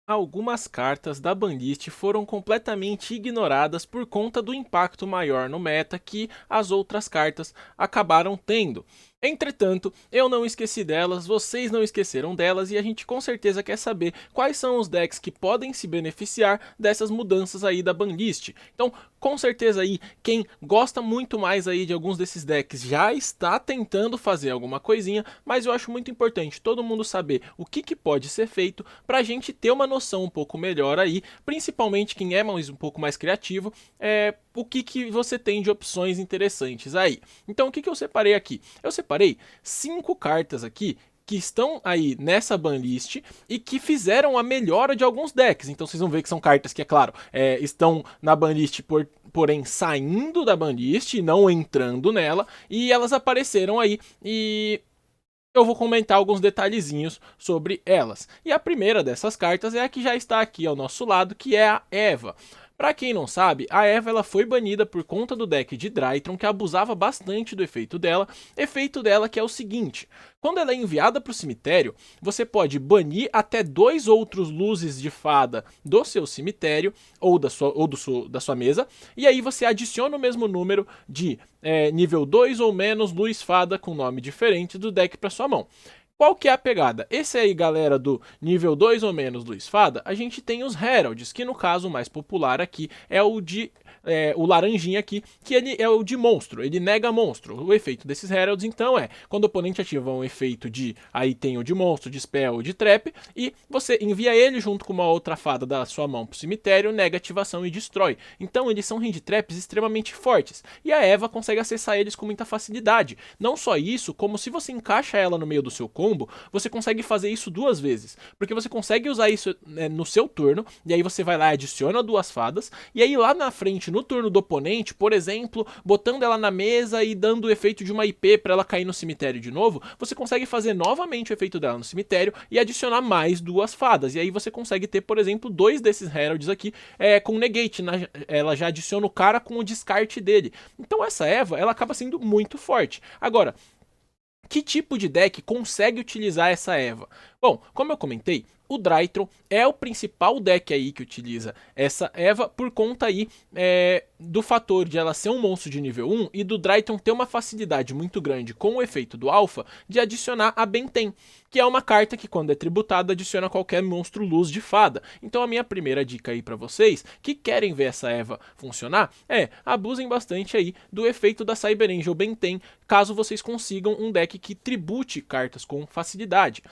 Algumas cartas da banlist foram completamente ignoradas por conta do impacto maior no meta que as outras cartas acabaram tendo. Entretanto, eu não esqueci delas, vocês não esqueceram delas e a gente com certeza quer saber quais são os decks que podem se beneficiar dessas mudanças aí da banlist. Então, com certeza aí, quem gosta muito mais aí de alguns desses decks já está tentando fazer alguma coisinha, mas eu acho muito importante todo mundo saber o que pode ser feito para a gente ter uma noção um pouco melhor aí, principalmente quem é um pouco mais criativo, o que você tem de opções interessantes aí. Então o que eu separei aqui? Eu separei 5 cartas aqui que estão aí nessa banlist e que fizeram a melhora de alguns decks. Então vocês vão ver que são cartas que, é claro, estão na banlist porém saindo da banlist, não entrando nela, e elas apareceram aí e eu vou comentar alguns detalhezinhos sobre elas. E a primeira dessas cartas é a que já está aqui ao nosso lado, que é a Eva. Para quem não sabe, a Eva ela foi banida por conta do deck de Drytron, que abusava bastante do efeito dela que é o seguinte: quando ela é enviada para o cemitério, você pode banir até 2 outros luzes de fada do seu cemitério ou da sua mesa, e aí você adiciona o mesmo número de nível 2 ou menos luz fada com nome diferente do deck para sua mão. Qual que é a pegada? Esse aí, galera, do nível 2 ou menos Luiz Fada, a gente tem os Heralds, que no caso o mais popular aqui é o laranjinha aqui, que ele é o de monstro, ele nega monstro. O efeito desses Heralds, então, quando o oponente ativa um efeito aí tem o de monstro, de spell, de trap, e você envia ele junto com uma outra fada da sua mão pro cemitério, nega ativação e destrói. Então eles são hand traps extremamente fortes, e a Eva consegue acessar eles com muita facilidade. Não só isso, como se você encaixa ela no meio do seu combo, você consegue fazer isso 2 vezes, porque você consegue usar isso no seu turno, e aí você vai lá e adiciona 2 fadas, e aí lá na frente, no turno do oponente, por exemplo, botando ela na mesa e dando o efeito de uma IP para ela cair no cemitério de novo, você consegue fazer novamente o efeito dela no cemitério e adicionar mais 2 fadas, e aí você consegue ter, por exemplo, 2 desses Heralds aqui com negate, ela já adiciona o cara com o descarte dele. Então essa Eva, ela acaba sendo muito forte. Agora, que tipo de deck consegue utilizar essa Eva? Bom, como eu comentei, o Drytron é o principal deck aí que utiliza essa Eva por conta aí do fator de ela ser um monstro de nível 1 e do Drytron ter uma facilidade muito grande com o efeito do Alpha de adicionar a Benten, que é uma carta que quando é tributada adiciona qualquer monstro luz de fada. Então a minha primeira dica aí para vocês que querem ver essa Eva funcionar abusem bastante aí do efeito da Cyber Angel Benten, caso vocês consigam um deck que tribute cartas com facilidade.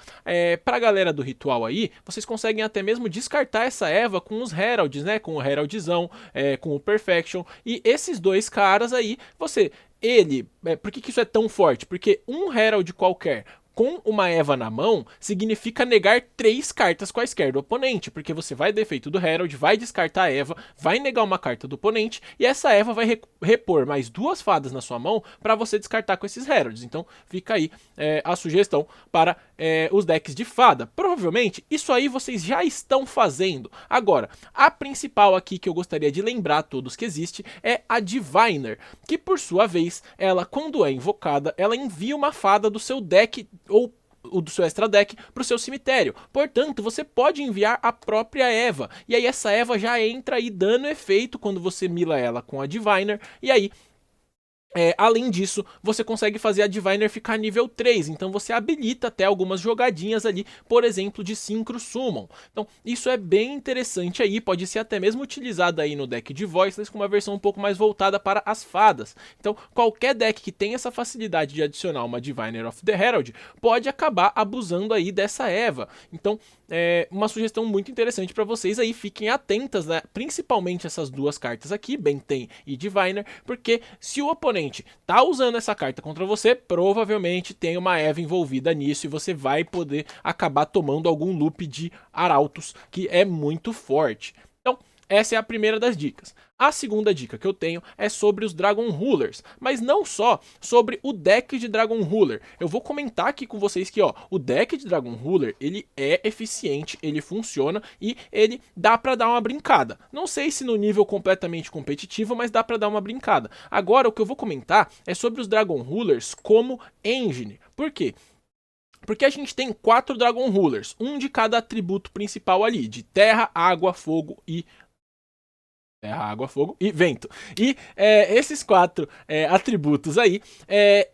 Pra galera do ritual aí, vocês conseguem até mesmo descartar essa Eva com os Heralds, né? Com o Heraldzão, com o Perfection. E esses 2 caras aí, por que isso é tão forte? Porque um Herald qualquer com uma Eva na mão significa negar 3 cartas quaisquer do oponente, porque você vai defeito do Herald, vai descartar a Eva, vai negar uma carta do oponente, e essa Eva vai repor mais 2 fadas na sua mão para você descartar com esses Heralds. Então fica aí a sugestão para os decks de fada. Provavelmente isso aí vocês já estão fazendo. Agora, a principal aqui que eu gostaria de lembrar a todos que existe é a Diviner, que por sua vez, ela quando é invocada, ela envia uma fada do seu deck ou o do seu extra deck para o seu cemitério. Portanto, você pode enviar a própria Eva. E aí essa Eva já entra aí dando efeito quando você mila ela com a Diviner. E aí além disso, você consegue fazer a Diviner ficar nível 3, então você habilita até algumas jogadinhas ali, por exemplo, de Synchro Summon. Então, isso é bem interessante aí, pode ser até mesmo utilizado aí no deck de Voiceless com uma versão um pouco mais voltada para as fadas. Então, qualquer deck que tenha essa facilidade de adicionar uma Diviner of the Herald pode acabar abusando aí dessa Eva. Então, uma sugestão muito interessante para vocês aí, fiquem atentas, né? Principalmente essas 2 cartas aqui, Benten e Diviner, porque se o oponente tá usando essa carta contra você, provavelmente tem uma Eva envolvida nisso e você vai poder acabar tomando algum loop de Arautos, que é muito forte. Então, essa é a primeira das dicas. A segunda dica que eu tenho é sobre os Dragon Rulers, mas não só sobre o deck de Dragon Ruler. Eu vou comentar aqui com vocês que o deck de Dragon Ruler, ele é eficiente, ele funciona e ele dá pra dar uma brincada. Não sei se no nível completamente competitivo, mas dá pra dar uma brincada. Agora o que eu vou comentar é sobre os Dragon Rulers como engine. Por quê? Porque a gente tem 4 Dragon Rulers, um de cada atributo principal ali, de terra, água, fogo e terra, água, fogo e vento. E esses 4 atributos aí,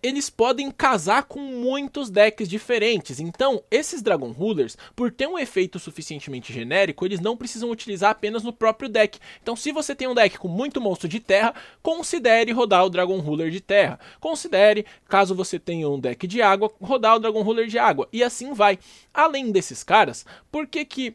eles podem casar com muitos decks diferentes. Então, esses Dragon Rulers, por ter um efeito suficientemente genérico, eles não precisam utilizar apenas no próprio deck. Então, se você tem um deck com muito monstro de terra, considere rodar o Dragon Ruler de terra. Considere, caso você tenha um deck de água, rodar o Dragon Ruler de água. E assim vai. Além desses caras, por que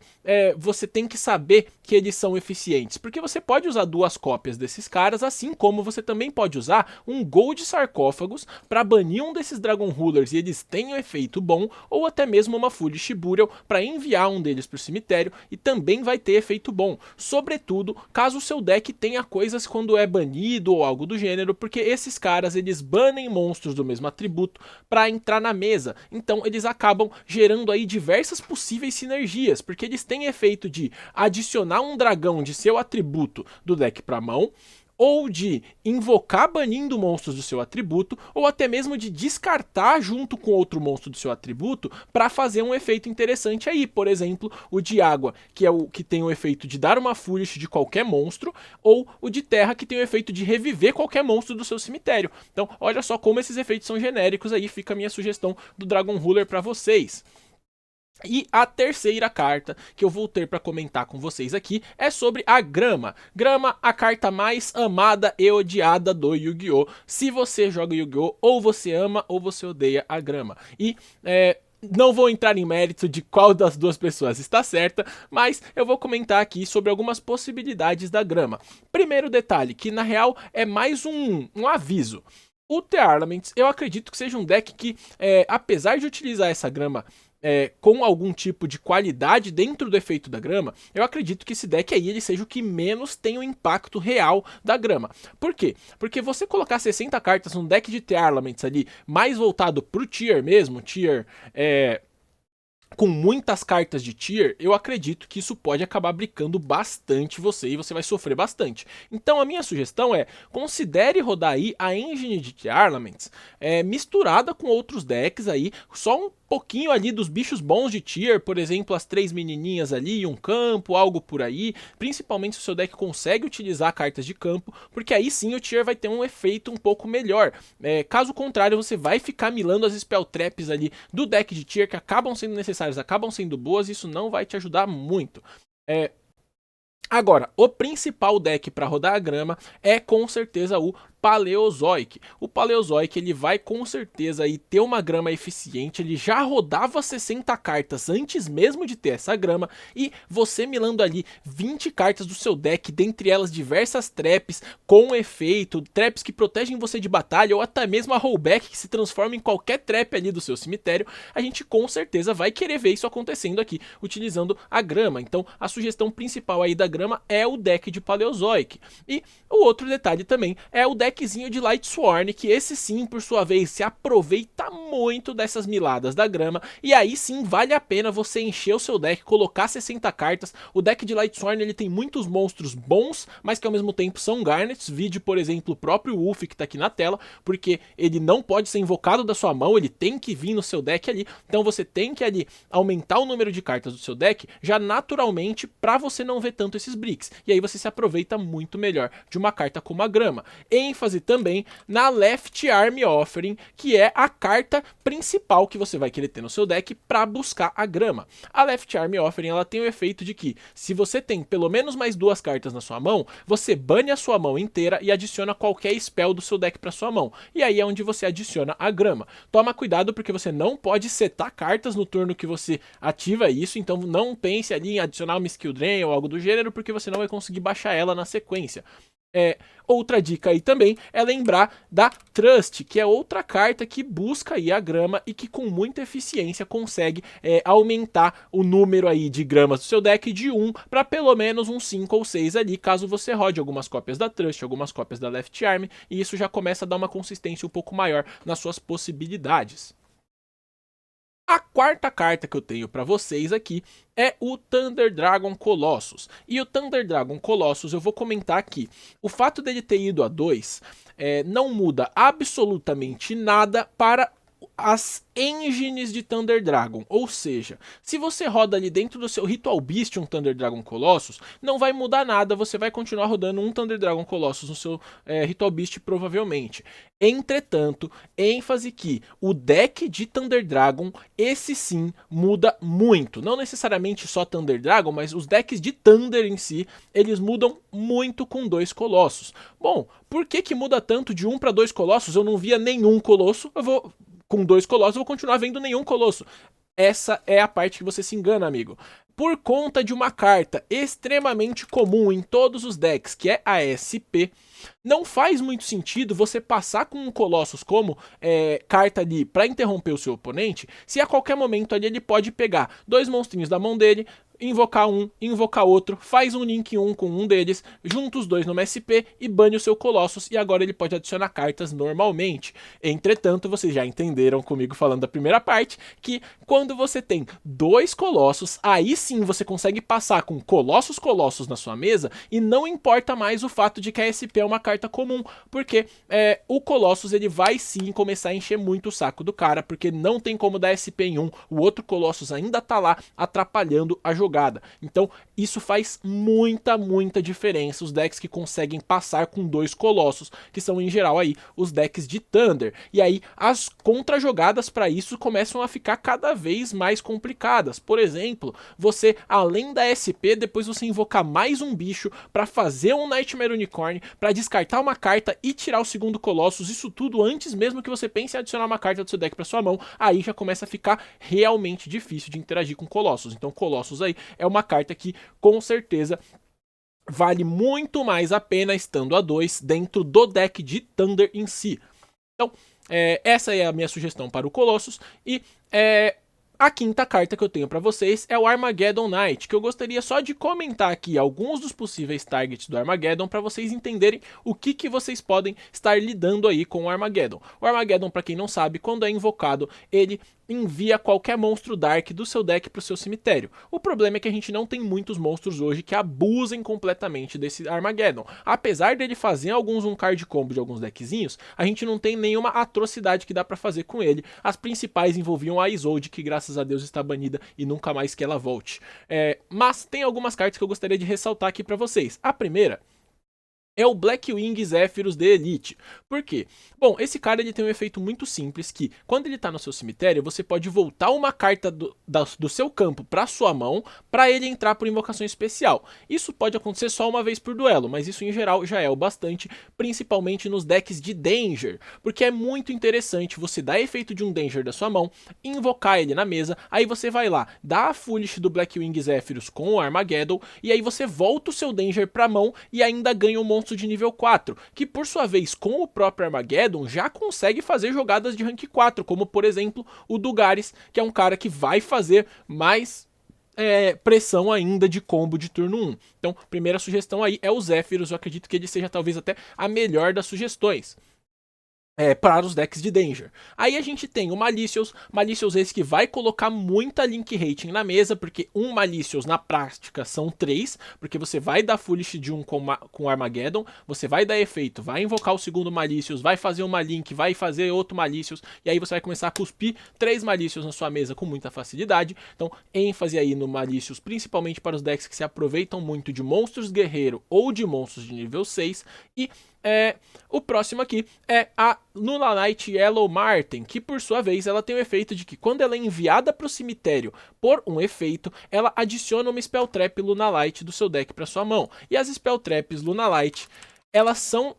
você tem que saber que eles são eficientes? Porque você pode usar 2 cópias desses caras, assim como você também pode usar um Gold Sarcófagos para banir um desses Dragon Rulers e eles têm um efeito bom, ou até mesmo uma Foolish Burial para enviar um deles para o cemitério e também vai ter efeito bom. Sobretudo, caso o seu deck tenha coisas quando é banido ou algo do gênero, porque esses caras eles banem monstros do mesmo atributo para entrar na mesa. Então eles acabam gerando aí diversas possíveis sinergias, porque eles têm efeito de adicionar um dragão de seu atributo do deck para mão, ou de invocar banindo monstros do seu atributo, ou até mesmo de descartar junto com outro monstro do seu atributo para fazer um efeito interessante aí. Por exemplo, o de água, que é o que tem o efeito de dar uma Foolish de qualquer monstro, ou o de terra, que tem o efeito de reviver qualquer monstro do seu cemitério. Então, olha só como esses efeitos são genéricos aí, fica a minha sugestão do Dragon Ruler para vocês. E a terceira carta que eu vou ter para comentar com vocês aqui é sobre a Grama. Grama, a carta mais amada e odiada do Yu-Gi-Oh! Se você joga Yu-Gi-Oh! Ou você ama ou você odeia a Grama. E não vou entrar em mérito de qual das duas pessoas está certa, mas eu vou comentar aqui sobre algumas possibilidades da Grama. Primeiro detalhe, que na real é mais um aviso. O The Arlaments, eu acredito que seja um deck que, apesar de utilizar essa Grama com algum tipo de qualidade dentro do efeito da Grama, eu acredito que esse deck aí ele seja o que menos tem o impacto real da Grama. Por quê? Porque você colocar 60 cartas num deck de The Arlaments ali, mais voltado pro tier mesmo, tier com muitas cartas de tier, eu acredito que isso pode acabar bricando bastante você e você vai sofrer bastante. Então a minha sugestão é, considere rodar aí a engine de The Arlaments misturada com outros decks aí, só um pouquinho ali dos bichos bons de tier, por exemplo, as 3 menininhas ali, um campo, algo por aí, principalmente se o seu deck consegue utilizar cartas de campo, porque aí sim o tier vai ter um efeito um pouco melhor. Caso contrário, você vai ficar milando as spell traps ali do deck de tier, que acabam sendo necessárias, acabam sendo boas, e isso não vai te ajudar muito. Agora, o principal deck para rodar a Grama é com certeza o Paleozoic. O Paleozoic ele vai com certeza aí ter uma Grama eficiente, ele já rodava 60 cartas antes mesmo de ter essa Grama, e você milando ali 20 cartas do seu deck, dentre elas diversas traps com efeito, traps que protegem você de batalha, ou até mesmo a rollback que se transforma em qualquer trap ali do seu cemitério, a gente com certeza vai querer ver isso acontecendo aqui, utilizando a Grama. Então a sugestão principal aí da Grama é o deck de Paleozoic. E o outro detalhe também é o deckzinho de Lightsworn, que esse sim, por sua vez, se aproveita muito dessas miladas da Grama, e aí sim vale a pena você encher o seu deck, colocar 60 cartas. O deck de Lightsworn ele tem muitos monstros bons, mas que ao mesmo tempo são Garnets, vide por exemplo o próprio Wolf que tá aqui na tela, porque ele não pode ser invocado da sua mão, ele tem que vir no seu deck ali, então você tem que ali aumentar o número de cartas do seu deck, já naturalmente, pra você não ver tanto esses bricks, e aí você se aproveita muito melhor de uma carta como a Grama. ênfase também na Left Arm Offering, que é a carta principal que você vai querer ter no seu deck para buscar a Grama. A Left Arm Offering ela tem o efeito de que, se você tem pelo menos mais 2 cartas na sua mão, você bane a sua mão inteira e adiciona qualquer spell do seu deck para sua mão. E aí é onde você adiciona a Grama. Toma cuidado porque você não pode setar cartas no turno que você ativa isso, então não pense ali em adicionar uma Skill Drain ou algo do gênero, porque você não vai conseguir baixar ela na sequência. Outra dica aí também é lembrar da Trust, que é outra carta que busca aí a Grama e que com muita eficiência consegue aumentar o número aí de gramas do seu deck de 1 para pelo menos uns 5 ou 6 ali, caso você rode algumas cópias da Trust, algumas cópias da Left Arm, e isso já começa a dar uma consistência um pouco maior nas suas possibilidades. A quarta carta que eu tenho para vocês aqui é o Thunder Dragon Colossus. E o Thunder Dragon Colossus eu vou comentar aqui. O fato dele ter ido a 2 não muda absolutamente nada para as engines de Thunder Dragon, ou seja, se você roda ali dentro do seu Ritual Beast um Thunder Dragon Colossus, não vai mudar nada, você vai continuar rodando um Thunder Dragon Colossus no seu Ritual Beast provavelmente. Entretanto, ênfase que o deck de Thunder Dragon, esse sim, muda muito. Não necessariamente só Thunder Dragon, mas os decks de Thunder em si, eles mudam muito com 2 Colossos. Bom, por que muda tanto de 1 para 2 Colossos? Eu não via nenhum Colosso, com 2 Colossos, eu vou continuar vendo nenhum Colosso. Essa é a parte que você se engana, amigo. Por conta de uma carta extremamente comum em todos os decks, que é a SP, não faz muito sentido você passar com um Colossus como carta ali para interromper o seu oponente, se a qualquer momento ali ele pode pegar 2 monstrinhos da mão dele, invocar um, invocar outro, faz um link 1 com um deles, junta os dois numa SP e bane o seu Colossus, e agora ele pode adicionar cartas normalmente. Entretanto, vocês já entenderam comigo falando da primeira parte, que quando você tem 2 Colossos, aí sim você consegue passar com Colossus na sua mesa, e não importa mais o fato de que a SP é uma carta comum, porque o Colossus ele vai sim começar a encher muito o saco do cara, porque não tem como dar SP em um, o outro Colossus ainda tá lá atrapalhando a jogada. Então isso faz muita diferença, os decks que conseguem passar com 2 Colossos, que são em geral aí os decks de Thunder. E aí as contra-jogadas para isso começam a ficar cada vez mais complicadas. Por exemplo, você além da SP, depois você invocar mais um bicho para fazer um Nightmare Unicorn, para descartar uma carta e tirar o segundo Colossus, isso tudo antes mesmo que você pense em adicionar uma carta do seu deck para sua mão, aí já começa a ficar realmente difícil de interagir com Colossus. Então Colossus aí é uma carta que com certeza vale muito mais a pena estando a 2 dentro do deck de Thunder em si. Então, essa é a minha sugestão para o Colossus. E a quinta carta que eu tenho para vocês é o Armageddon Knight, que eu gostaria só de comentar aqui alguns dos possíveis targets do Armageddon para vocês entenderem o que vocês podem estar lidando aí com o Armageddon. O Armageddon, para quem não sabe, quando é invocado, ele envia qualquer monstro Dark do seu deck para o seu cemitério. O problema é que a gente não tem muitos monstros hoje que abusem completamente desse Armageddon. Apesar dele fazer alguns card combo de alguns deckzinhos, a gente não tem nenhuma atrocidade que dá para fazer com ele. As principais envolviam a Isolde, que graças a Deus está banida e nunca mais que ela volte. Mas tem algumas cartas que eu gostaria de ressaltar aqui para vocês. A primeira é o Blackwing Zephyros de Elite. Por quê? Bom, esse cara ele tem um efeito muito simples que, quando ele tá no seu cemitério, você pode voltar uma carta do seu campo pra sua mão, para ele entrar por invocação especial. Isso pode acontecer só uma vez por duelo, mas isso em geral já é o bastante, principalmente nos decks de Danger, porque é muito interessante você dar efeito de um Danger da sua mão, invocar ele na mesa, aí você vai lá, dá a Foolish do Blackwing Zephyros com o Armageddon, e aí você volta o seu Danger pra mão e ainda ganha um monstro de nível 4, que por sua vez com o próprio Armageddon já consegue fazer jogadas de rank 4, como por exemplo o Dugares, que é um cara que vai fazer mais pressão ainda de combo de turno 1. Então, primeira sugestão aí é o Zephyros, eu acredito que ele seja talvez até a melhor das sugestões. Para os decks de Danger. Aí a gente tem o Malicious esse que vai colocar muita Link Rating na mesa, porque um Malicious na prática são 3, porque você vai dar Foolish de um com Armageddon, você vai dar efeito, vai invocar o segundo Malicious, vai fazer uma Link, vai fazer outro Malicious, e aí você vai começar a cuspir 3 Malicious na sua mesa com muita facilidade. Então, ênfase aí no Malicious, principalmente para os decks que se aproveitam muito de monstros guerreiro ou de monstros de nível 6, e o próximo aqui é a Luna Knight Yellow Marten, que por sua vez ela tem o efeito de que quando ela é enviada para o cemitério por um efeito, ela adiciona uma Spell Trap Luna Light do seu deck para sua mão. E as Spell Traps Luna Light, elas são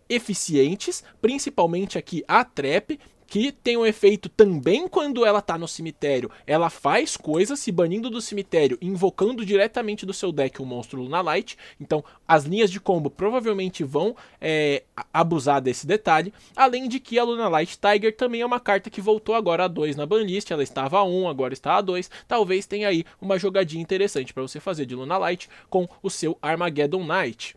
eficientes, principalmente aqui a Trap, que tem um efeito também quando ela tá no cemitério. Ela faz coisas se banindo do cemitério, invocando diretamente do seu deck um monstro Luna Light. Então as linhas de combo provavelmente vão abusar desse detalhe. Além de que a Luna Light Tiger também é uma carta que voltou agora a 2 na banlist. Ela estava a 1, agora está a 2. Talvez tenha aí uma jogadinha interessante para você fazer de Luna Light com o seu Armageddon Knight.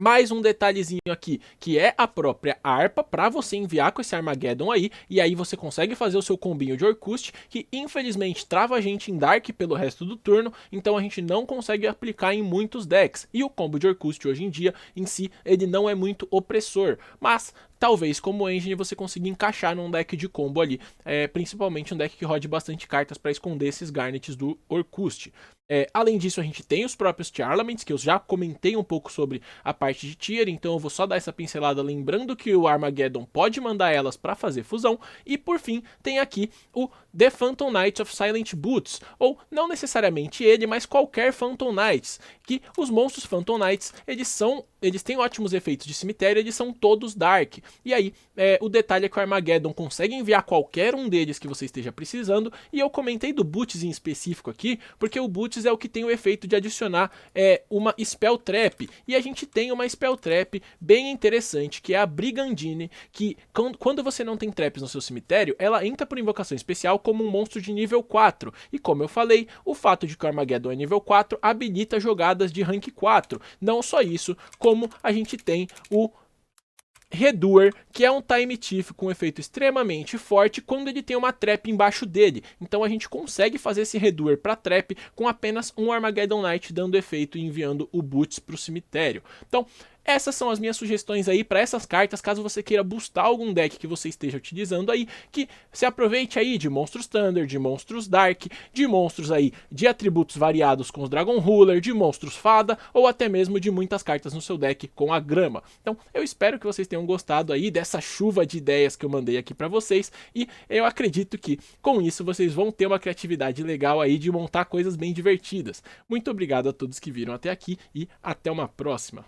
Mais um detalhezinho aqui, que é a própria harpa, para você enviar com esse Armageddon aí, e aí você consegue fazer o seu combinho de Orcust, que infelizmente trava a gente em Dark pelo resto do turno, então a gente não consegue aplicar em muitos decks. E o combo de Orcust hoje em dia, em si, ele não é muito opressor, mas talvez como engine você consiga encaixar num deck de combo ali, principalmente um deck que rode bastante cartas para esconder esses Garnets do Orcust. Além disso, a gente tem os próprios Charlaments, que eu já comentei um pouco sobre a parte de tier, então eu vou só dar essa pincelada lembrando que o Armageddon pode mandar elas para fazer fusão. E por fim, tem aqui o The Phantom Knights of Silent Boots, ou não necessariamente ele, mas qualquer Phantom Knights, que os monstros Phantom Knights, eles têm ótimos efeitos de cemitério, eles são todos Dark. E aí, o detalhe é que o Armageddon consegue enviar qualquer um deles que você esteja precisando, e eu comentei do Boots em específico aqui, porque o Boots é o que tem o efeito de adicionar uma Spell Trap, e a gente tem uma Spell Trap bem interessante, que é a Brigandine, que quando você não tem traps no seu cemitério, ela entra por invocação especial como um monstro de nível 4, e como eu falei, o fato de que o Armageddon é nível 4 habilita jogadas de rank 4, não só isso, como a gente tem o Redoer, que é um Time Thief com um efeito extremamente forte quando ele tem uma trap embaixo dele. Então a gente consegue fazer esse Redoer para trap com apenas um Armageddon Knight dando efeito e enviando o Boots para o cemitério. Então, essas são as minhas sugestões aí para essas cartas, caso você queira boostar algum deck que você esteja utilizando aí, que se aproveite aí de monstros Thunder, de monstros Dark, de monstros aí de atributos variados com os Dragon Ruler, de monstros Fada, ou até mesmo de muitas cartas no seu deck com a Grama. Então, eu espero que vocês tenham gostado aí dessa chuva de ideias que eu mandei aqui para vocês, e eu acredito que com isso vocês vão ter uma criatividade legal aí de montar coisas bem divertidas. Muito obrigado a todos que viram até aqui e até uma próxima.